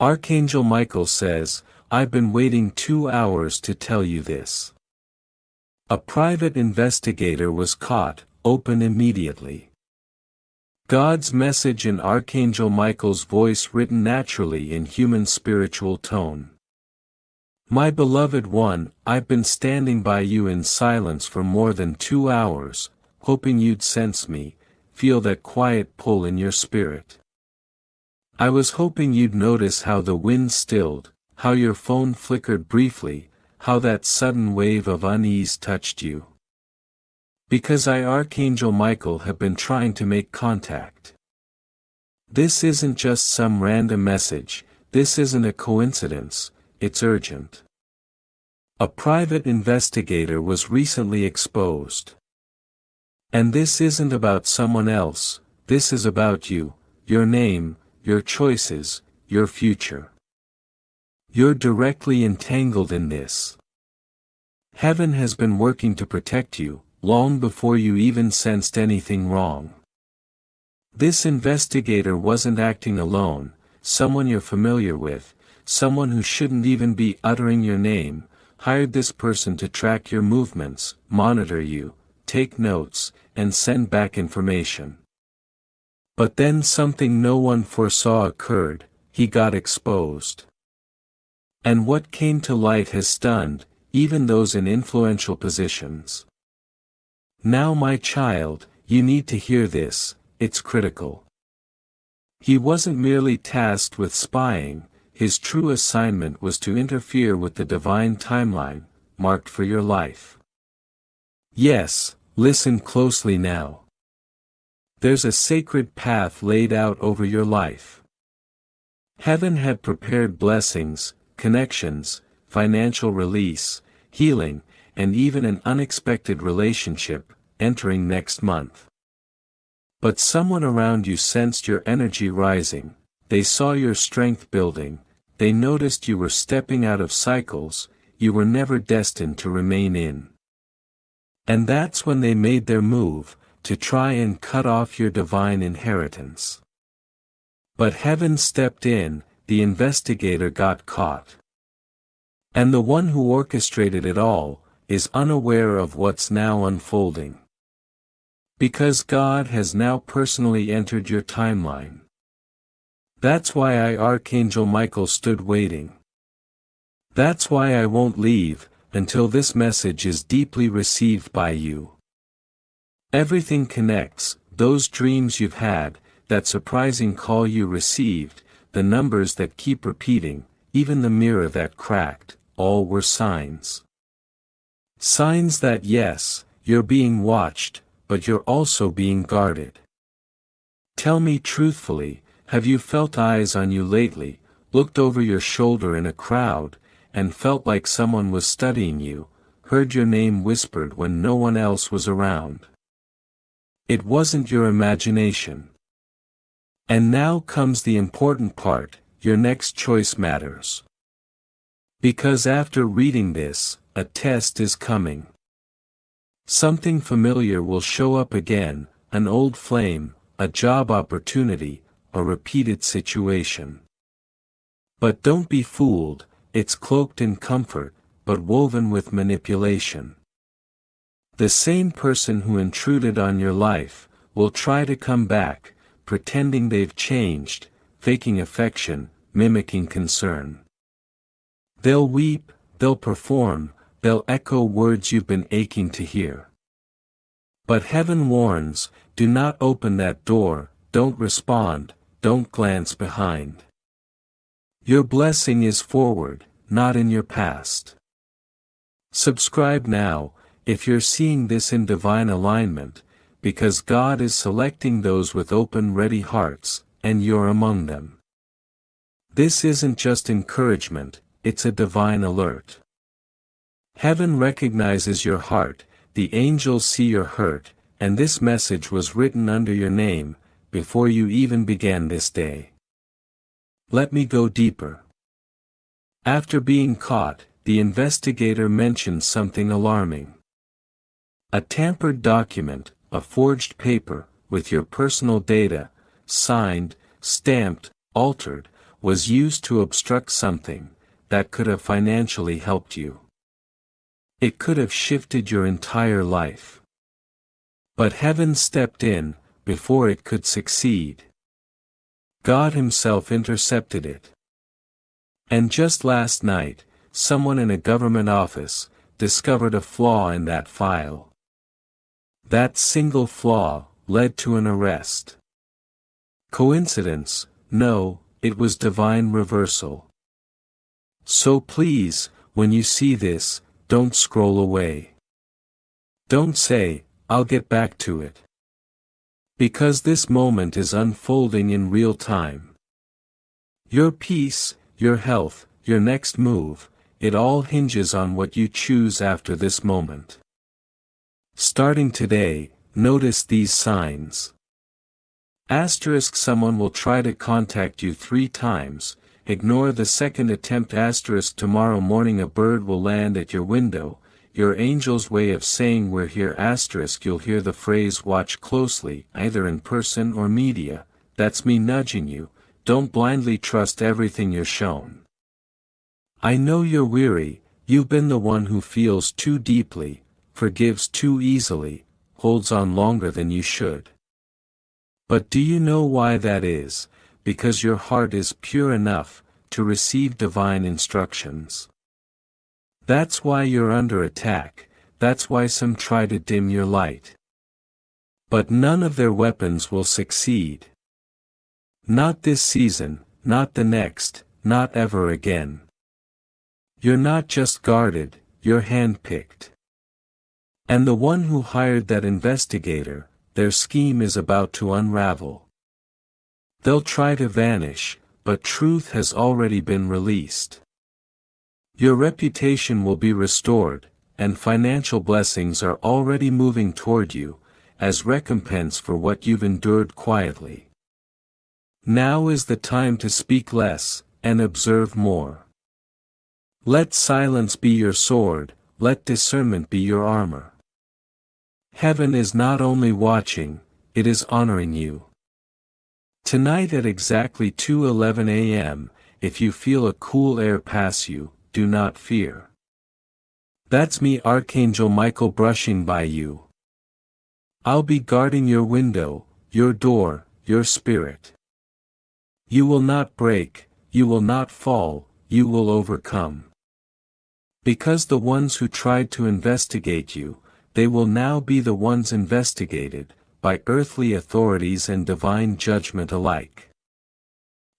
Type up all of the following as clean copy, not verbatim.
Archangel Michael says, "I've been waiting 2 hours to tell you this." A private investigator was caught, open immediately. God's message in Archangel Michael's voice written naturally in human spiritual tone. My beloved one, I've been standing by you in silence for more than 2 hours, hoping you'd sense me, feel that quiet pull in your spirit. I was hoping you'd notice how the wind stilled, how your phone flickered briefly, how that sudden wave of unease touched you. Because I, Archangel Michael, have been trying to make contact. This isn't just some random message, this isn't a coincidence, it's urgent. A private investigator was recently exposed. And this isn't about someone else, this is about you, your name, your choices, your future. You're directly entangled in this. Heaven has been working to protect you, long before you even sensed anything wrong. This investigator wasn't acting alone, someone you're familiar with, someone who shouldn't even be uttering your name, hired this person to track your movements, monitor you, take notes, and send back information. But then something no one foresaw occurred, he got exposed. And what came to light has stunned, even those in influential positions. Now my child, you need to hear this, it's critical. He wasn't merely tasked with spying, his true assignment was to interfere with the divine timeline, marked for your life. Yes, listen closely now. There's a sacred path laid out over your life. Heaven had prepared blessings, connections, financial release, healing, and even an unexpected relationship, entering next month. But someone around you sensed your energy rising, they saw your strength building, they noticed you were stepping out of cycles, you were never destined to remain in. And that's when they made their move, to try and cut off your divine inheritance. But heaven stepped in, the investigator got caught. And the one who orchestrated it all, is unaware of what's now unfolding. Because God has now personally entered your timeline. That's why I, Archangel Michael, stood waiting. That's why I won't leave, until this message is deeply received by you. Everything connects, those dreams you've had, that surprising call you received, the numbers that keep repeating, even the mirror that cracked, all were signs. Signs that yes, you're being watched, but you're also being guarded. Tell me truthfully, have you felt eyes on you lately, looked over your shoulder in a crowd, and felt like someone was studying you, heard your name whispered when no one else was around? It wasn't your imagination. And now comes the important part, your next choice matters. Because after reading this, a test is coming. Something familiar will show up again, an old flame, a job opportunity, a repeated situation. But don't be fooled, it's cloaked in comfort, but woven with manipulation. The same person who intruded on your life, will try to come back, pretending they've changed, faking affection, mimicking concern. They'll weep, they'll perform, they'll echo words you've been aching to hear. But heaven warns, do not open that door, don't respond, don't glance behind. Your blessing is forward, not in your past. Subscribe now, if you're seeing this in divine alignment, because God is selecting those with open, ready hearts, and you're among them. This isn't just encouragement, it's a divine alert. Heaven recognizes your heart, the angels see your hurt, and this message was written under your name, before you even began this day. Let me go deeper. After being caught, the investigator mentioned something alarming. A tampered document, a forged paper, with your personal data, signed, stamped, altered, was used to obstruct something that could have financially helped you. It could have shifted your entire life. But heaven stepped in before it could succeed. God Himself intercepted it. And just last night, someone in a government office discovered a flaw in that file. That single flaw led to an arrest. Coincidence? No, it was divine reversal. So please, when you see this, don't scroll away. Don't say, "I'll get back to it." Because this moment is unfolding in real time. Your peace, your health, your next move, it all hinges on what you choose after this moment. Starting today, notice these signs. Asterisk someone will try to contact you 3 times, ignore the second attempt. Asterisk tomorrow morning a bird will land at your window, your angel's way of saying we're here. Asterisk you'll hear the phrase watch closely, either in person or media, that's me nudging you, don't blindly trust everything you're shown. I know you're weary, you've been the one who feels too deeply, forgives too easily, holds on longer than you should. But do you know why that is? Because your heart is pure enough to receive divine instructions. That's why you're under attack, that's why some try to dim your light. But none of their weapons will succeed. Not this season, not the next, not ever again. You're not just guarded, you're handpicked. And the one who hired that investigator, their scheme is about to unravel. They'll try to vanish, but truth has already been released. Your reputation will be restored, and financial blessings are already moving toward you, as recompense for what you've endured quietly. Now is the time to speak less, and observe more. Let silence be your sword, let discernment be your armor. Heaven is not only watching, it is honoring you. Tonight at exactly 2:11 a.m., if you feel a cool air pass you, do not fear. That's me, Archangel Michael, brushing by you. I'll be guarding your window, your door, your spirit. You will not break, you will not fall, you will overcome. Because the ones who tried to investigate you, they will now be the ones investigated, by earthly authorities and divine judgment alike.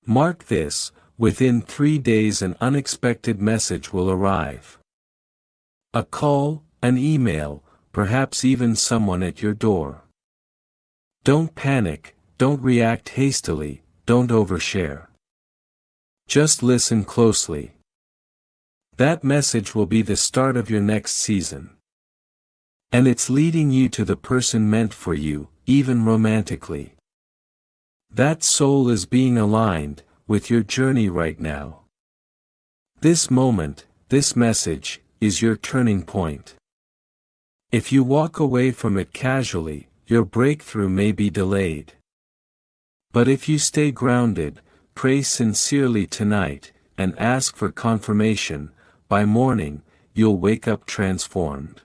Mark this, within 3 days an unexpected message will arrive. A call, an email, perhaps even someone at your door. Don't panic, don't react hastily, don't overshare. Just listen closely. That message will be the start of your next season. And it's leading you to the person meant for you, even romantically. That soul is being aligned with your journey right now. This moment, this message, is your turning point. If you walk away from it casually, your breakthrough may be delayed. But if you stay grounded, pray sincerely tonight, and ask for confirmation, by morning, you'll wake up transformed.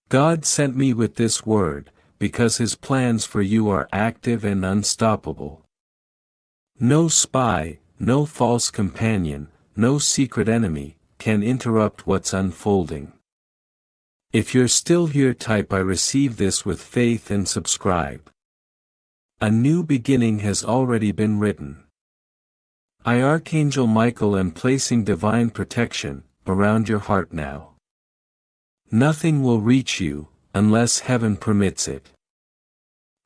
God sent me with this word, because His plans for you are active and unstoppable. No spy, no false companion, no secret enemy, can interrupt what's unfolding. If you're still here, type I receive this with faith and subscribe. A new beginning has already been written. I, Archangel Michael, am placing divine protection around your heart now. Nothing will reach you, unless heaven permits it.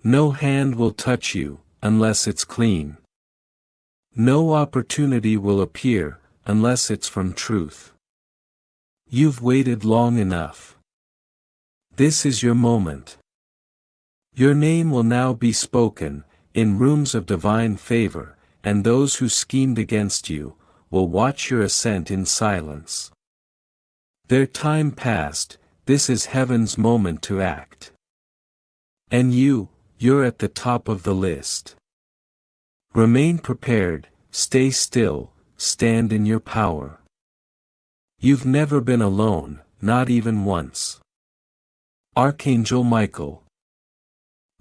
No hand will touch you, unless it's clean. No opportunity will appear, unless it's from truth. You've waited long enough. This is your moment. Your name will now be spoken, in rooms of divine favor, and those who schemed against you, will watch your ascent in silence. Their time past, this is heaven's moment to act. And you're at the top of the list. Remain prepared, stay still, stand in your power. You've never been alone, not even once. Archangel Michael.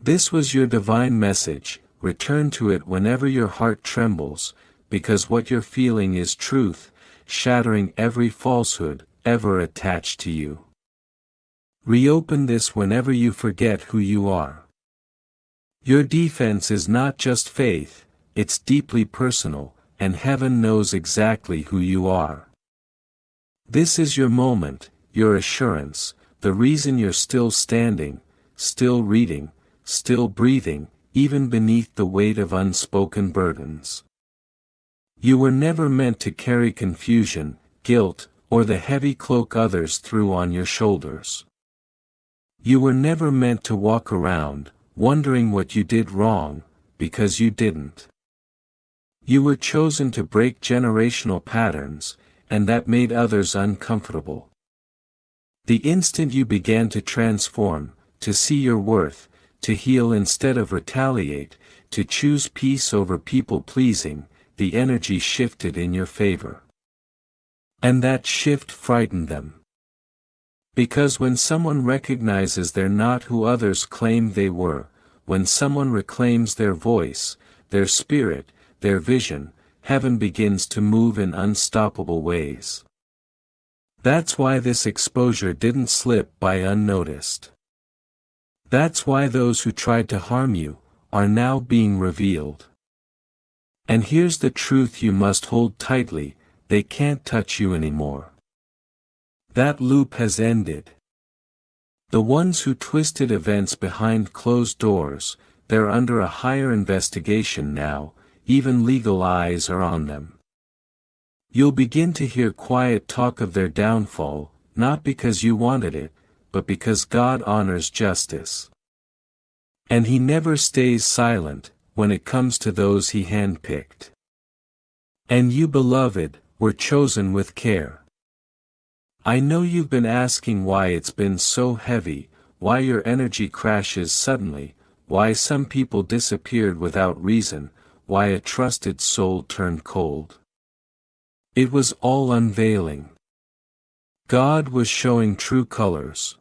This was your divine message. Return to it whenever your heart trembles, because what you're feeling is truth, shattering every falsehood ever attached to you. Reopen this whenever you forget who you are. Your defense is not just faith, it's deeply personal, and heaven knows exactly who you are. This is your moment, your assurance, the reason you're still standing, still reading, still breathing, even beneath the weight of unspoken burdens. You were never meant to carry confusion, guilt, or the heavy cloak others threw on your shoulders. You were never meant to walk around, wondering what you did wrong, because you didn't. You were chosen to break generational patterns, and that made others uncomfortable. The instant you began to transform, to see your worth, to heal instead of retaliate, to choose peace over people-pleasing, the energy shifted in your favor. And that shift frightened them. Because when someone recognizes they're not who others claim they were, when someone reclaims their voice, their spirit, their vision, heaven begins to move in unstoppable ways. That's why this exposure didn't slip by unnoticed. That's why those who tried to harm you are now being revealed. And here's the truth you must hold tightly: they can't touch you anymore. That loop has ended. The ones who twisted events behind closed doors, they're under a higher investigation now, even legal eyes are on them. You'll begin to hear quiet talk of their downfall, not because you wanted it, but because God honors justice. And He never stays silent when it comes to those He handpicked. And you, beloved, were chosen with care. I know you've been asking why it's been so heavy, why your energy crashes suddenly, why some people disappeared without reason, why a trusted soul turned cold. It was all unveiling. God was showing true colors.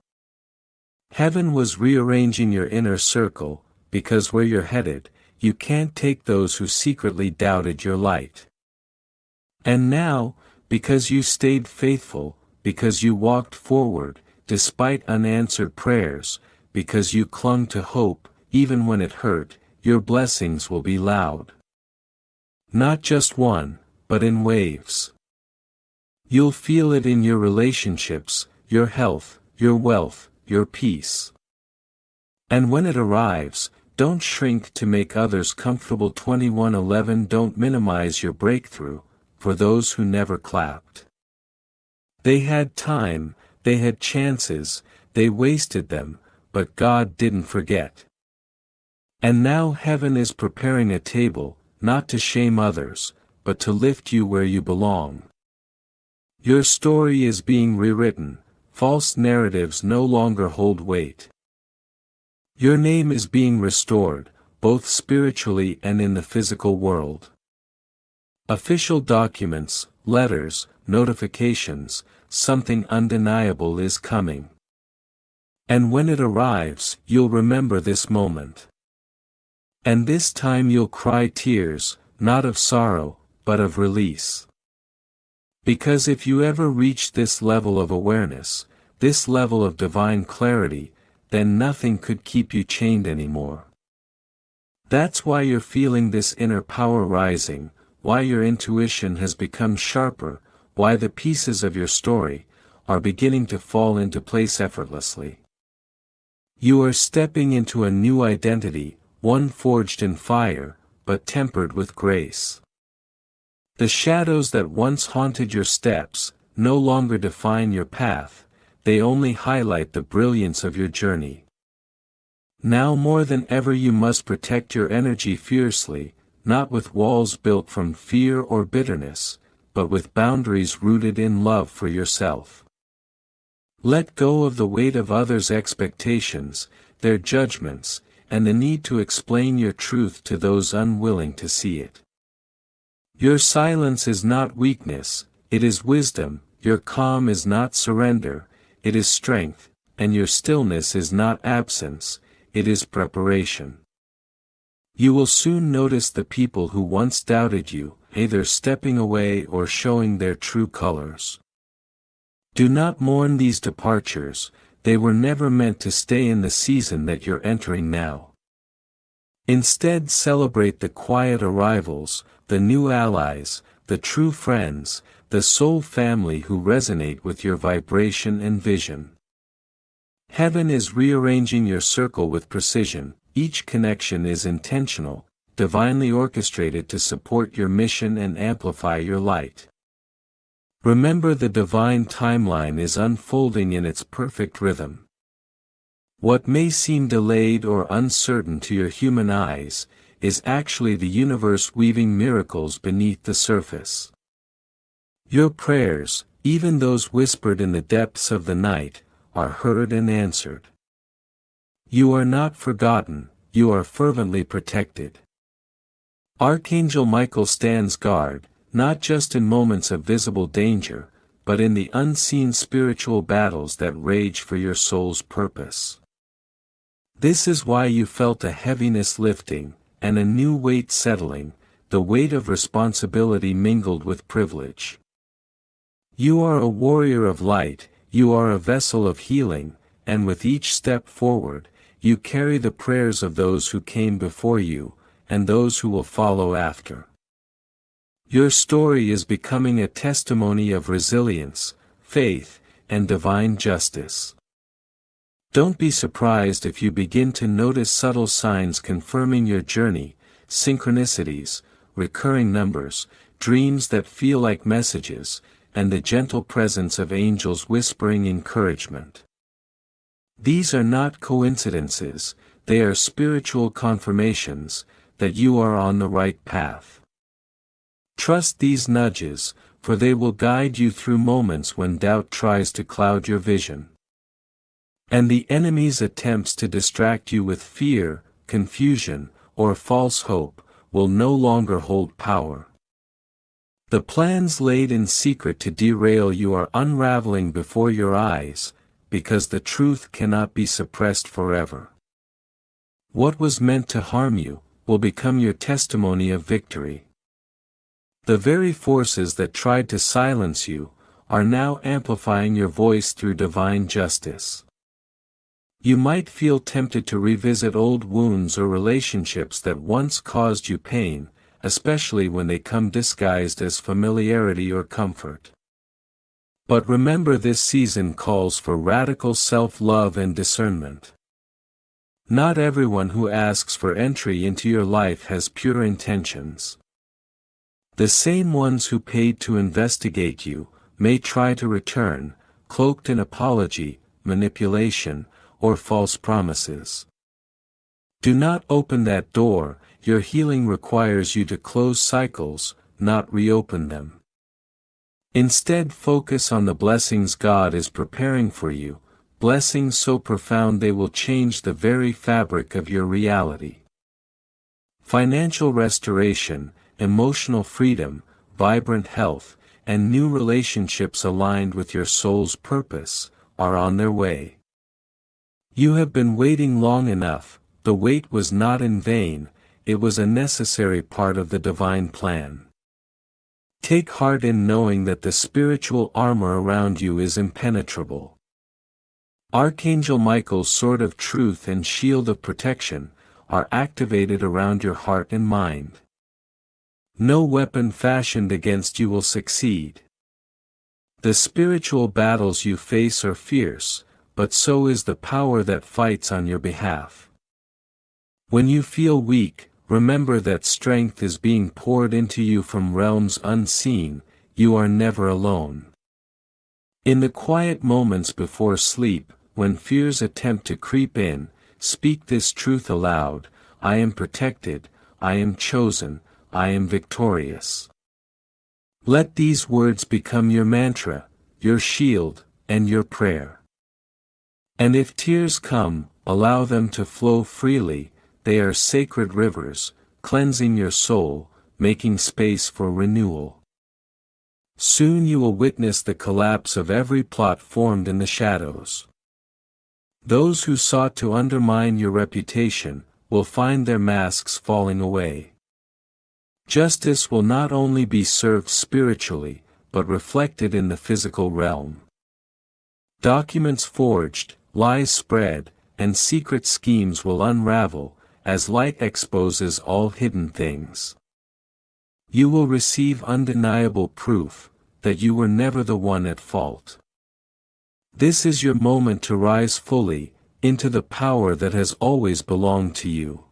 Heaven was rearranging your inner circle, because where you're headed, you can't take those who secretly doubted your light. And now, because you stayed faithful, because you walked forward, despite unanswered prayers, because you clung to hope, even when it hurt, your blessings will be loud. Not just one, but in waves. You'll feel it in your relationships, your health, your wealth, your peace. And when it arrives, don't shrink to make others comfortable. 21:11. Don't minimize your breakthrough, for those who never clapped. They had time, they had chances, they wasted them, but God didn't forget. And now heaven is preparing a table, not to shame others, but to lift you where you belong. Your story is being rewritten. False narratives no longer hold weight. Your name is being restored, both spiritually and in the physical world. Official documents, letters, notifications, something undeniable is coming. And when it arrives, you'll remember this moment. And this time you'll cry tears, not of sorrow, but of release. Because if you ever reach this level of awareness, this level of divine clarity, then nothing could keep you chained anymore. That's why you're feeling this inner power rising, why your intuition has become sharper, why the pieces of your story are beginning to fall into place effortlessly. You are stepping into a new identity, one forged in fire, but tempered with grace. The shadows that once haunted your steps no longer define your path, they only highlight the brilliance of your journey. Now more than ever you must protect your energy fiercely, not with walls built from fear or bitterness, but with boundaries rooted in love for yourself. Let go of the weight of others' expectations, their judgments, and the need to explain your truth to those unwilling to see it. Your silence is not weakness, it is wisdom, your calm is not surrender, it is strength, and your stillness is not absence, it is preparation. You will soon notice the people who once doubted you, either stepping away or showing their true colors. Do not mourn these departures, they were never meant to stay in the season that you're entering now. Instead, celebrate the quiet arrivals, the new allies, the true friends, the soul family who resonate with your vibration and vision. Heaven is rearranging your circle with precision, each connection is intentional, divinely orchestrated to support your mission and amplify your light. Remember, the divine timeline is unfolding in its perfect rhythm. What may seem delayed or uncertain to your human eyes, is actually the universe weaving miracles beneath the surface. Your prayers, even those whispered in the depths of the night, are heard and answered. You are not forgotten, you are fervently protected. Archangel Michael stands guard, not just in moments of visible danger, but in the unseen spiritual battles that rage for your soul's purpose. This is why you felt a heaviness lifting, and a new weight settling, the weight of responsibility mingled with privilege. You are a warrior of light, you are a vessel of healing, and with each step forward, you carry the prayers of those who came before you, and those who will follow after. Your story is becoming a testimony of resilience, faith, and divine justice. Don't be surprised if you begin to notice subtle signs confirming your journey, synchronicities, recurring numbers, dreams that feel like messages, and the gentle presence of angels whispering encouragement. These are not coincidences, they are spiritual confirmations that you are on the right path. Trust these nudges, for they will guide you through moments when doubt tries to cloud your vision. And the enemy's attempts to distract you with fear, confusion, or false hope, will no longer hold power. The plans laid in secret to derail you are unraveling before your eyes, because the truth cannot be suppressed forever. What was meant to harm you, will become your testimony of victory. The very forces that tried to silence you, are now amplifying your voice through divine justice. You might feel tempted to revisit old wounds or relationships that once caused you pain, especially when they come disguised as familiarity or comfort. But remember, this season calls for radical self-love and discernment. Not everyone who asks for entry into your life has pure intentions. The same ones who paid to investigate you, may try to return, cloaked in apology, manipulation, or false promises. Do not open that door, your healing requires you to close cycles, not reopen them. Instead, focus on the blessings God is preparing for you, blessings so profound they will change the very fabric of your reality. Financial restoration, emotional freedom, vibrant health, and new relationships aligned with your soul's purpose, are on their way. You have been waiting long enough, the wait was not in vain, it was a necessary part of the divine plan. Take heart in knowing that the spiritual armor around you is impenetrable. Archangel Michael's sword of truth and shield of protection, are activated around your heart and mind. No weapon fashioned against you will succeed. The spiritual battles you face are fierce, but so is the power that fights on your behalf. When you feel weak, remember that strength is being poured into you from realms unseen, you are never alone. In the quiet moments before sleep, when fears attempt to creep in, speak this truth aloud: I am protected, I am chosen, I am victorious. Let these words become your mantra, your shield, and your prayer. And if tears come, allow them to flow freely, they are sacred rivers, cleansing your soul, making space for renewal. Soon you will witness the collapse of every plot formed in the shadows. Those who sought to undermine your reputation will find their masks falling away. Justice will not only be served spiritually, but reflected in the physical realm. Documents forged, lies spread, and secret schemes will unravel, as light exposes all hidden things. You will receive undeniable proof that you were never the one at fault. This is your moment to rise fully into the power that has always belonged to you.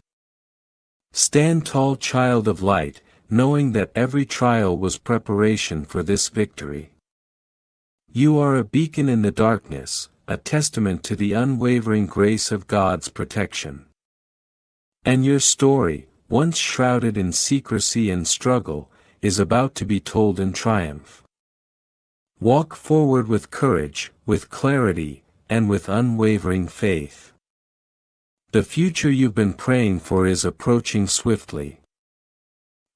Stand tall, child of light, knowing that every trial was preparation for this victory. You are a beacon in the darkness, a testament to the unwavering grace of God's protection. And your story, once shrouded in secrecy and struggle, is about to be told in triumph. Walk forward with courage, with clarity, and with unwavering faith. The future you've been praying for is approaching swiftly.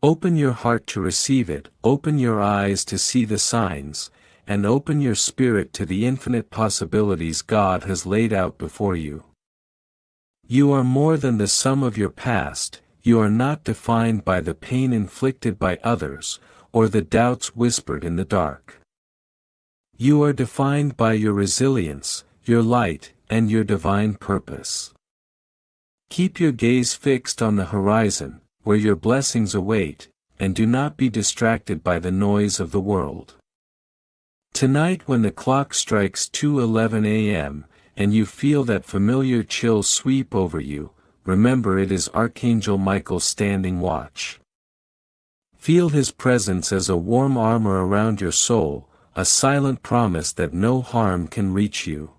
Open your heart to receive it, open your eyes to see the signs, and open your spirit to the infinite possibilities God has laid out before you. You are more than the sum of your past, you are not defined by the pain inflicted by others, or the doubts whispered in the dark. You are defined by your resilience, your light, and your divine purpose. Keep your gaze fixed on the horizon, where your blessings await, and do not be distracted by the noise of the world. Tonight, when the clock strikes 2:11 a.m., and you feel that familiar chill sweep over you, remember it is Archangel Michael standing watch. Feel his presence as a warm armor around your soul, a silent promise that no harm can reach you.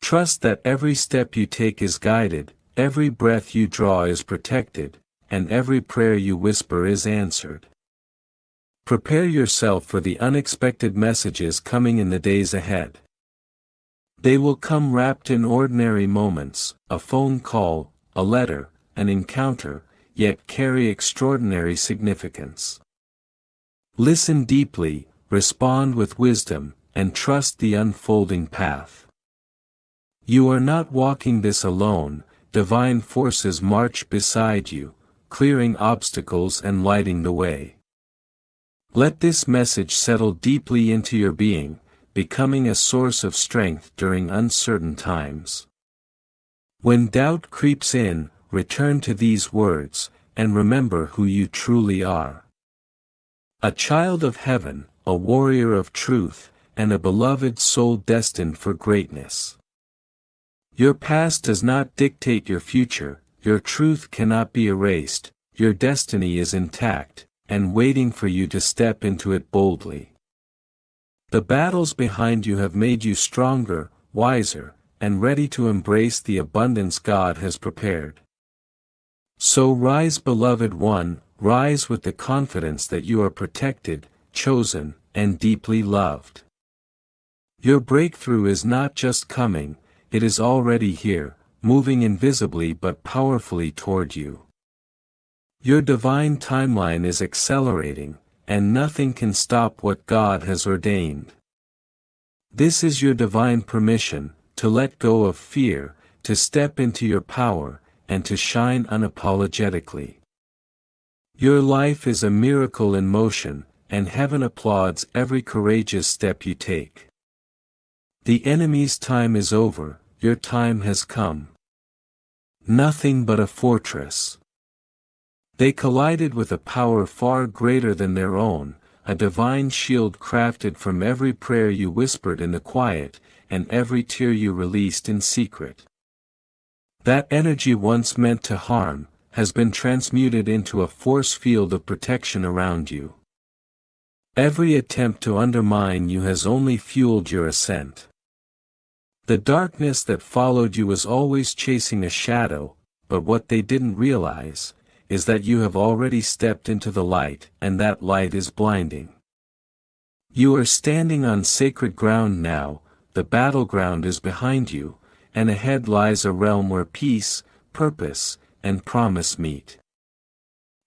Trust that every step you take is guided, every breath you draw is protected, and every prayer you whisper is answered. Prepare yourself for the unexpected messages coming in the days ahead. They will come wrapped in ordinary moments, a phone call, a letter, an encounter, yet carry extraordinary significance. Listen deeply, respond with wisdom, and trust the unfolding path. You are not walking this alone, divine forces march beside you, clearing obstacles and lighting the way. Let this message settle deeply into your being, becoming a source of strength during uncertain times. When doubt creeps in, return to these words, and remember who you truly are. A child of heaven, a warrior of truth, and a beloved soul destined for greatness. Your past does not dictate your future, your truth cannot be erased, your destiny is intact, and waiting for you to step into it boldly. The battles behind you have made you stronger, wiser, and ready to embrace the abundance God has prepared. So rise, beloved one, rise with the confidence that you are protected, chosen, and deeply loved. Your breakthrough is not just coming, it is already here, moving invisibly but powerfully toward you. Your divine timeline is accelerating, and nothing can stop what God has ordained. This is your divine permission, to let go of fear, to step into your power, and to shine unapologetically. Your life is a miracle in motion, and heaven applauds every courageous step you take. The enemy's time is over, your time has come. Nothing but a fortress. They collided with a power far greater than their own, a divine shield crafted from every prayer you whispered in the quiet, and every tear you released in secret. That energy once meant to harm, has been transmuted into a force field of protection around you. Every attempt to undermine you has only fueled your ascent. The darkness that followed you was always chasing a shadow, but what they didn't realize is that you have already stepped into the light, and that light is blinding. You are standing on sacred ground now, the battleground is behind you, and ahead lies a realm where peace, purpose, and promise meet.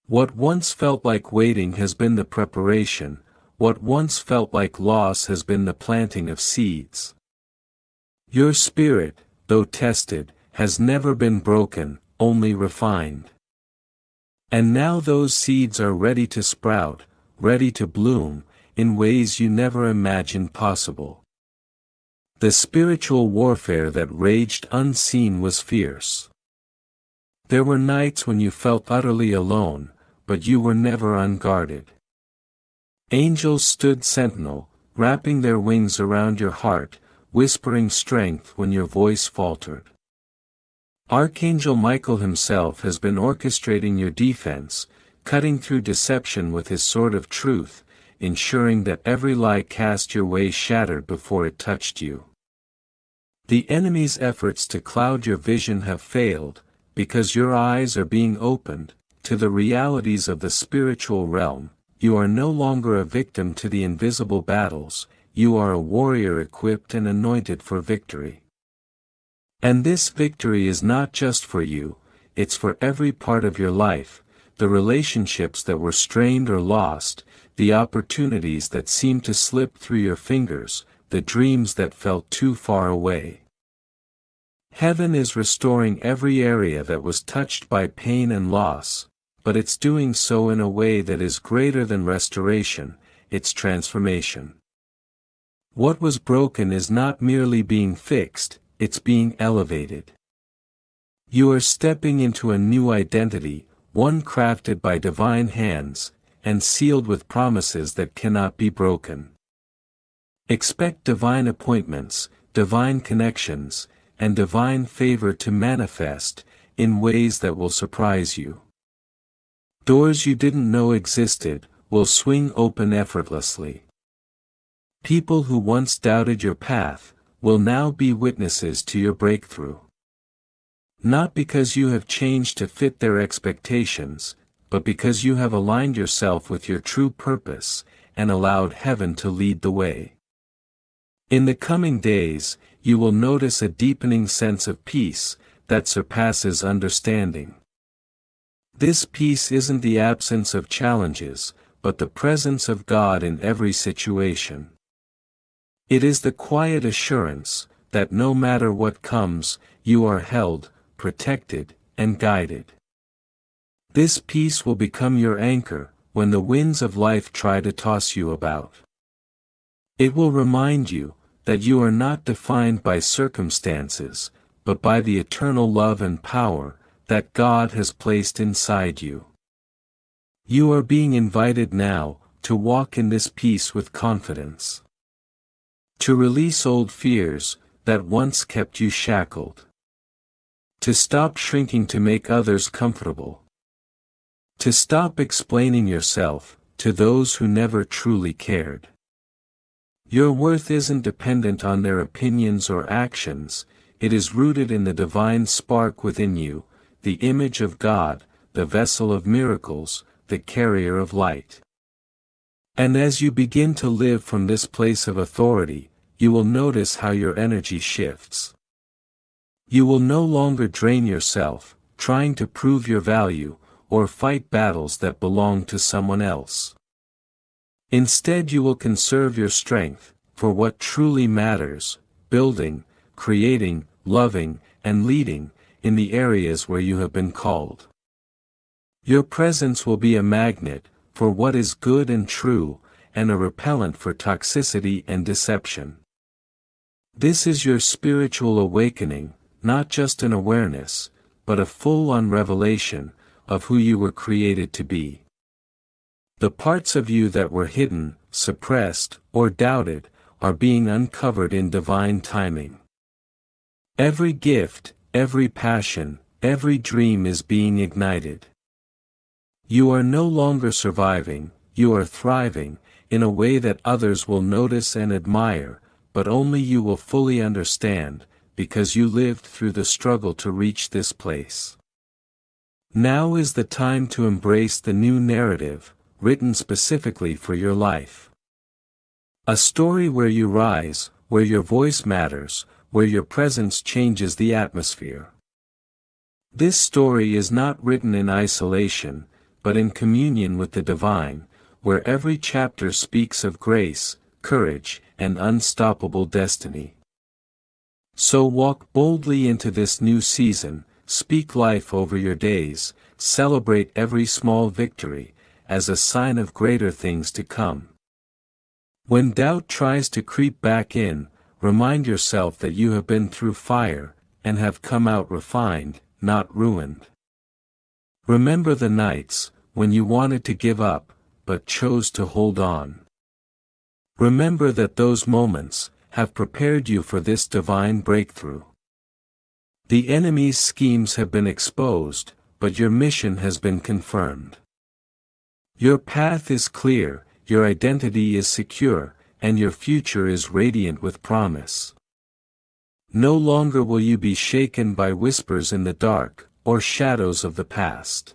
What once felt like waiting has been the preparation, what once felt like loss has been the planting of seeds. Your spirit, though tested, has never been broken, only refined. And now those seeds are ready to sprout, ready to bloom, in ways you never imagined possible. The spiritual warfare that raged unseen was fierce. There were nights when you felt utterly alone, but you were never unguarded. Angels stood sentinel, wrapping their wings around your heart, whispering strength when your voice faltered. Archangel Michael himself has been orchestrating your defense, cutting through deception with his sword of truth, ensuring that every lie cast your way shattered before it touched you. The enemy's efforts to cloud your vision have failed, because your eyes are being opened to the realities of the spiritual realm. You are no longer a victim to the invisible battles, you are a warrior equipped and anointed for victory. And this victory is not just for you, it's for every part of your life, the relationships that were strained or lost, the opportunities that seemed to slip through your fingers, the dreams that felt too far away. Heaven is restoring every area that was touched by pain and loss, but it's doing so in a way that is greater than restoration, it's transformation. What was broken is not merely being fixed, it's being elevated. You are stepping into a new identity, one crafted by divine hands, and sealed with promises that cannot be broken. Expect divine appointments, divine connections, and divine favor to manifest, in ways that will surprise you. Doors you didn't know existed, will swing open effortlessly. People who once doubted your path, will now be witnesses to your breakthrough. Not because you have changed to fit their expectations, but because you have aligned yourself with your true purpose, and allowed heaven to lead the way. In the coming days, you will notice a deepening sense of peace, that surpasses understanding. This peace isn't the absence of challenges, but the presence of God in every situation. It is the quiet assurance, that no matter what comes, you are held, protected, and guided. This peace will become your anchor, when the winds of life try to toss you about. It will remind you, that you are not defined by circumstances, but by the eternal love and power, that God has placed inside you. You are being invited now, to walk in this peace with confidence. To release old fears, that once kept you shackled. To stop shrinking to make others comfortable. To stop explaining yourself, to those who never truly cared. Your worth isn't dependent on their opinions or actions, it is rooted in the divine spark within you, the image of God, the vessel of miracles, the carrier of light. And as you begin to live from this place of authority, you will notice how your energy shifts. You will no longer drain yourself, trying to prove your value, or fight battles that belong to someone else. Instead you will conserve your strength, for what truly matters, building, creating, loving, and leading, in the areas where you have been called. Your presence will be a magnet, for what is good and true, and a repellent for toxicity and deception. This is your spiritual awakening, not just an awareness, but a full-on revelation, of who you were created to be. The parts of you that were hidden, suppressed, or doubted, are being uncovered in divine timing. Every gift, every passion, every dream is being ignited. You are no longer surviving, you are thriving, in a way that others will notice and admire, but only you will fully understand, because you lived through the struggle to reach this place. Now is the time to embrace the new narrative, written specifically for your life. A story where you rise, where your voice matters, where your presence changes the atmosphere. This story is not written in isolation, but in communion with the divine, where every chapter speaks of grace, courage, and unstoppable destiny. So walk boldly into this new season, speak life over your days, celebrate every small victory, as a sign of greater things to come. When doubt tries to creep back in, remind yourself that you have been through fire, and have come out refined, not ruined. Remember the nights, when you wanted to give up, but chose to hold on. Remember that those moments have prepared you for this divine breakthrough. The enemy's schemes have been exposed, but your mission has been confirmed. Your path is clear, your identity is secure, and your future is radiant with promise. No longer will you be shaken by whispers in the dark, or shadows of the past.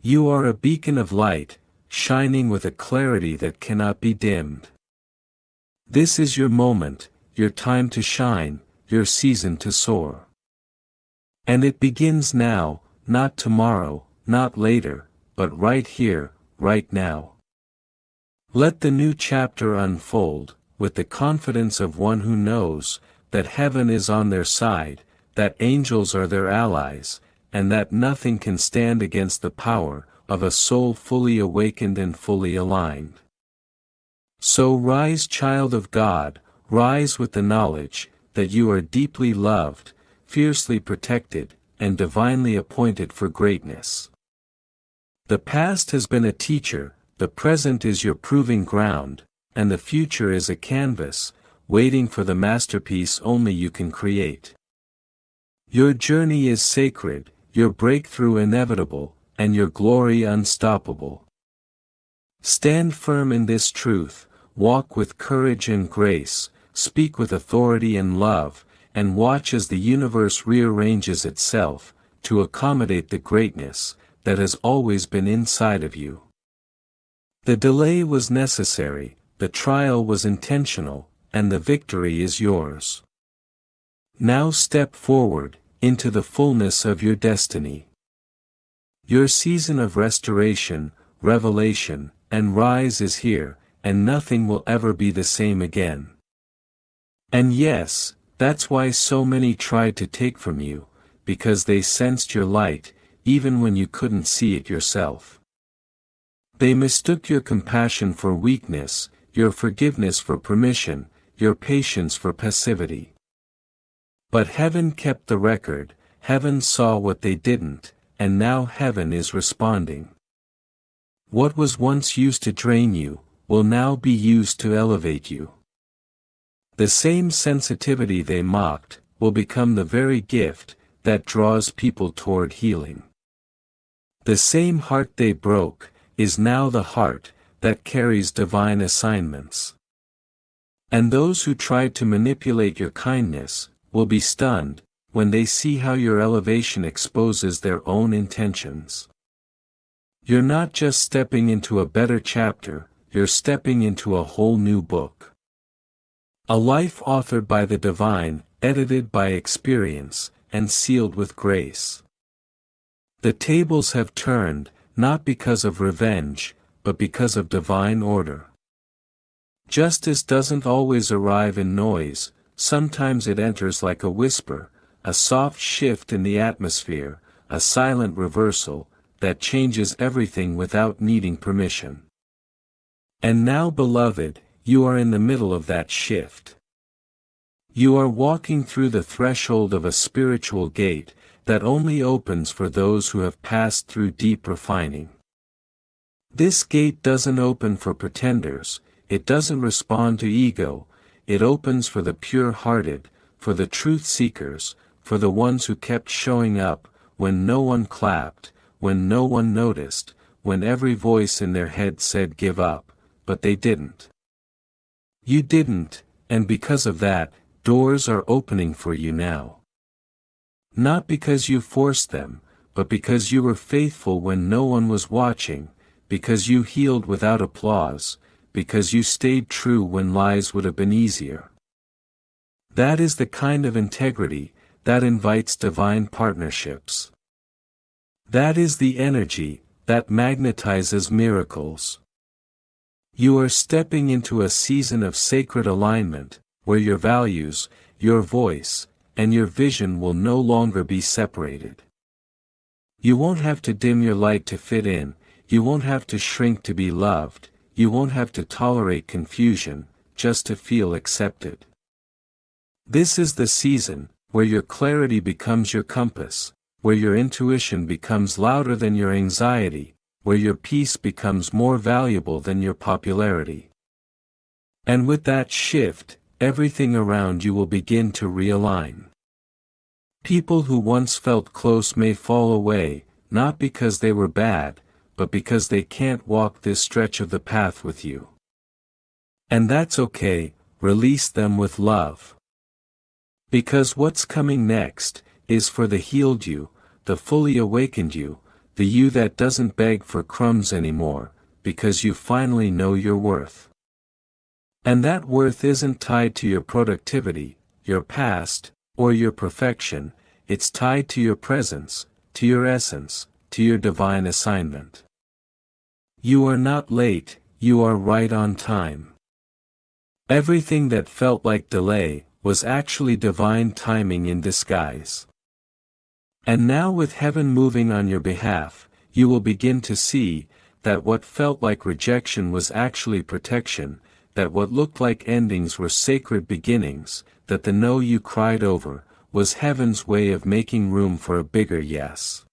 You are a beacon of light, shining with a clarity that cannot be dimmed. This is your moment, your time to shine, your season to soar. And it begins now, not tomorrow, not later, but right here, right now. Let the new chapter unfold, with the confidence of one who knows that heaven is on their side, that angels are their allies, and that nothing can stand against the power of a soul fully awakened and fully aligned. So rise, child of God, rise with the knowledge that you are deeply loved, fiercely protected, and divinely appointed for greatness. The past has been a teacher, the present is your proving ground, and the future is a canvas, waiting for the masterpiece only you can create. Your journey is sacred, your breakthrough inevitable, and your glory unstoppable. Stand firm in this truth, walk with courage and grace, speak with authority and love, and watch as the universe rearranges itself to accommodate the greatness that has always been inside of you. The delay was necessary, the trial was intentional, and the victory is yours. Now step forward, into the fullness of your destiny. Your season of restoration, revelation, and rise is here, and nothing will ever be the same again. And yes, that's why so many tried to take from you, because they sensed your light, even when you couldn't see it yourself. They mistook your compassion for weakness, your forgiveness for permission, your patience for passivity. But heaven kept the record, heaven saw what they didn't, and now heaven is responding. What was once used to drain you, will now be used to elevate you. The same sensitivity they mocked, will become the very gift that draws people toward healing. The same heart they broke, is now the heart that carries divine assignments. And those who tried to manipulate your kindness, will be stunned, when they see how your elevation exposes their own intentions. You're not just stepping into a better chapter, you're stepping into a whole new book. A life authored by the divine, edited by experience, and sealed with grace. The tables have turned, not because of revenge, but because of divine order. Justice doesn't always arrive in noise, sometimes it enters like a whisper, a soft shift in the atmosphere, a silent reversal, that changes everything without needing permission. And now, beloved, you are in the middle of that shift. You are walking through the threshold of a spiritual gate, that only opens for those who have passed through deep refining. This gate doesn't open for pretenders, it doesn't respond to ego, it opens for the pure-hearted, for the truth-seekers, for the ones who kept showing up, when no one clapped, when no one noticed, when every voice in their head said give up, but they didn't. You didn't, and because of that, doors are opening for you now. Not because you forced them, but because you were faithful when no one was watching, because you healed without applause, because you stayed true when lies would have been easier. That is the kind of integrity that invites divine partnerships. That is the energy that magnetizes miracles. You are stepping into a season of sacred alignment, where your values, your voice, and your vision will no longer be separated. You won't have to dim your light to fit in, you won't have to shrink to be loved, you won't have to tolerate confusion, just to feel accepted. This is the season, where your clarity becomes your compass, where your intuition becomes louder than your anxiety, where your peace becomes more valuable than your popularity. And with that shift, everything around you will begin to realign. People who once felt close may fall away, not because they were bad, but because they can't walk this stretch of the path with you. And that's okay, release them with love. Because what's coming next, is for the healed you, the fully awakened you, the you that doesn't beg for crumbs anymore, because you finally know your worth. And that worth isn't tied to your productivity, your past, or your perfection, it's tied to your presence, to your essence, to your divine assignment. You are not late, you are right on time. Everything that felt like delay, was actually divine timing in disguise. And now with heaven moving on your behalf, you will begin to see, that what felt like rejection was actually protection, that what looked like endings were sacred beginnings, that the no you cried over, was heaven's way of making room for a bigger yes.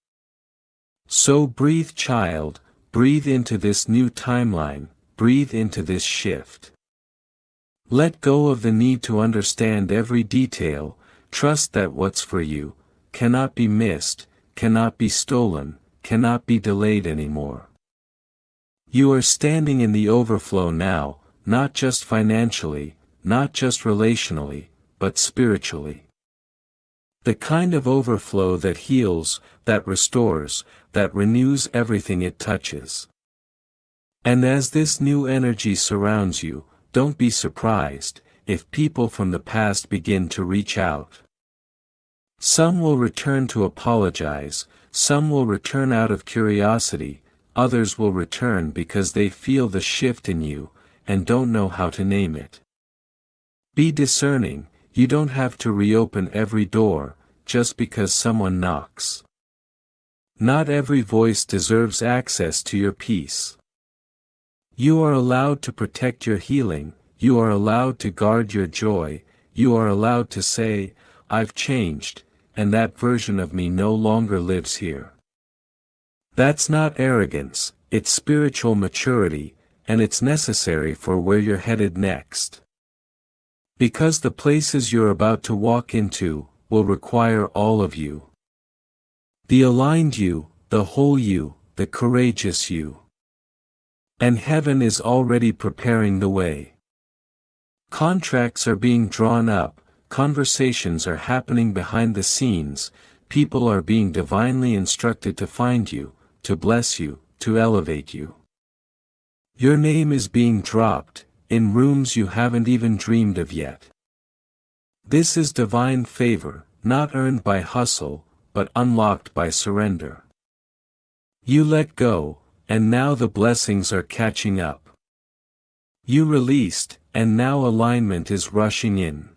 So breathe, child, breathe into this new timeline, breathe into this shift. Let go of the need to understand every detail, trust that what's for you, cannot be missed, cannot be stolen, cannot be delayed anymore. You are standing in the overflow now, not just financially, not just relationally, but spiritually. The kind of overflow that heals, that restores, that renews everything it touches. And as this new energy surrounds you, don't be surprised, if people from the past begin to reach out. Some will return to apologize, some will return out of curiosity, others will return because they feel the shift in you, and don't know how to name it. Be discerning, you don't have to reopen every door, just because someone knocks. Not every voice deserves access to your peace. You are allowed to protect your healing, you are allowed to guard your joy, you are allowed to say, I've changed, and that version of me no longer lives here. That's not arrogance, it's spiritual maturity, and it's necessary for where you're headed next. Because the places you're about to walk into, will require all of you. The aligned you, the whole you, the courageous you. And heaven is already preparing the way. Contracts are being drawn up, conversations are happening behind the scenes, people are being divinely instructed to find you, to bless you, to elevate you. Your name is being dropped, in rooms you haven't even dreamed of yet. This is divine favor, not earned by hustle, but unlocked by surrender. You let go, and now the blessings are catching up. You released, and now alignment is rushing in.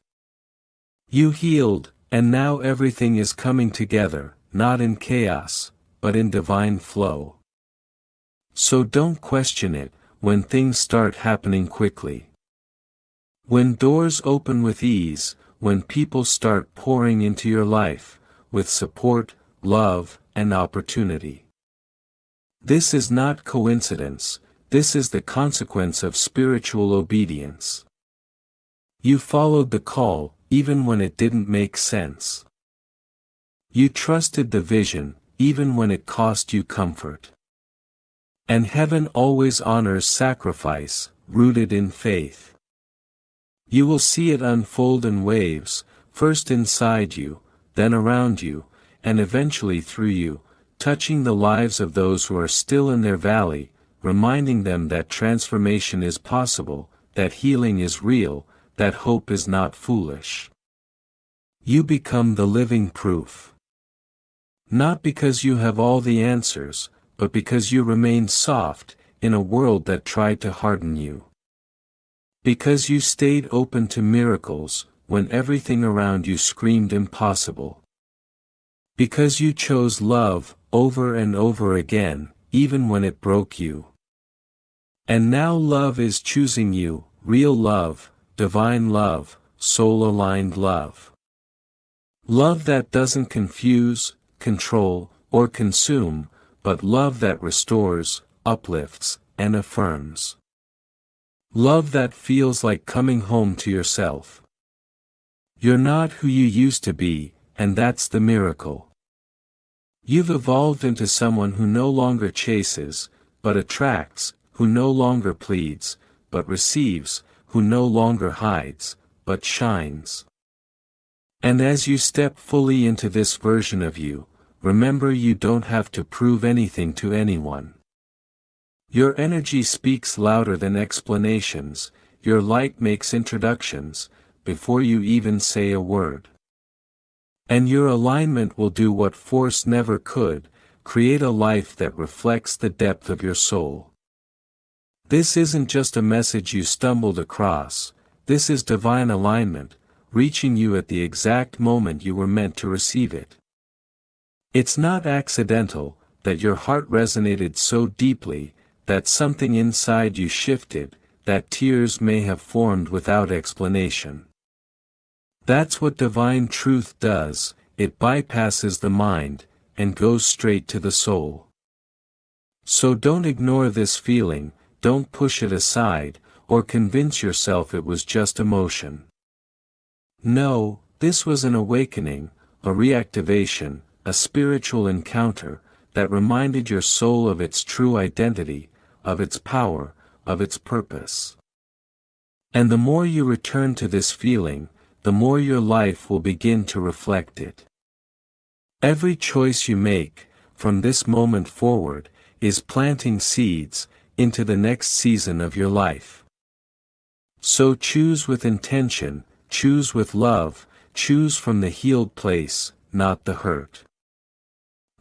You healed, and now everything is coming together, not in chaos, but in divine flow. So don't question it, when things start happening quickly. When doors open with ease, when people start pouring into your life, with support, love, and opportunity. This is not coincidence, this is the consequence of spiritual obedience. You followed the call, even when it didn't make sense. You trusted the vision, even when it cost you comfort. And heaven always honors sacrifice, rooted in faith. You will see it unfold in waves, first inside you, then around you, and eventually through you, touching the lives of those who are still in their valley, reminding them that transformation is possible, that healing is real, that hope is not foolish. You become the living proof. Not because you have all the answers, but because you remained soft, in a world that tried to harden you. Because you stayed open to miracles, when everything around you screamed impossible. Because you chose love, over and over again, even when it broke you. And now love is choosing you, real love, divine love, soul-aligned love. Love that doesn't confuse, control, or consume, but love that restores, uplifts, and affirms. Love that feels like coming home to yourself. You're not who you used to be, and that's the miracle. You've evolved into someone who no longer chases, but attracts, who no longer pleads, but receives, who no longer hides, but shines. And as you step fully into this version of you, remember you don't have to prove anything to anyone. Your energy speaks louder than explanations, your light makes introductions, before you even say a word. And your alignment will do what force never could, create a life that reflects the depth of your soul. This isn't just a message you stumbled across, this is divine alignment, reaching you at the exact moment you were meant to receive it. It's not accidental, that your heart resonated so deeply, that something inside you shifted, that tears may have formed without explanation. That's what divine truth does, it bypasses the mind, and goes straight to the soul. So don't ignore this feeling, don't push it aside, or convince yourself it was just emotion. No, this was an awakening, a reactivation, a spiritual encounter, that reminded your soul of its true identity, of its power, of its purpose. And the more you return to this feeling, the more your life will begin to reflect it. Every choice you make, from this moment forward, is planting seeds, into the next season of your life. So choose with intention, choose with love, choose from the healed place, not the hurt.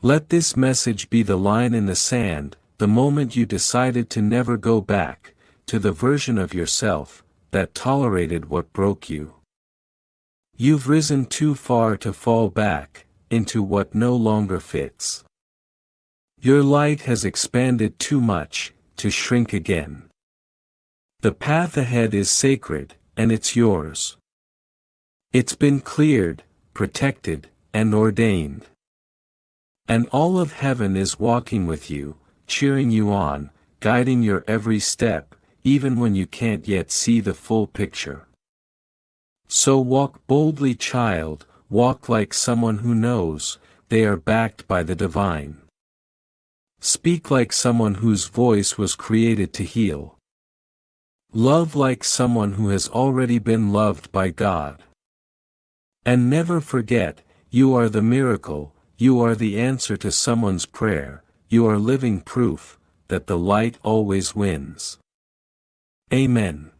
Let this message be the line in the sand, the moment you decided to never go back, to the version of yourself, that tolerated what broke you. You've risen too far to fall back, into what no longer fits. Your light has expanded too much, to shrink again. The path ahead is sacred, and it's yours. It's been cleared, protected, and ordained. And all of heaven is walking with you, cheering you on, guiding your every step, even when you can't yet see the full picture. So walk boldly, child, walk like someone who knows, they are backed by the divine. Speak like someone whose voice was created to heal. Love like someone who has already been loved by God. And never forget, you are the miracle, you are the answer to someone's prayer, you are living proof, that the light always wins. Amen.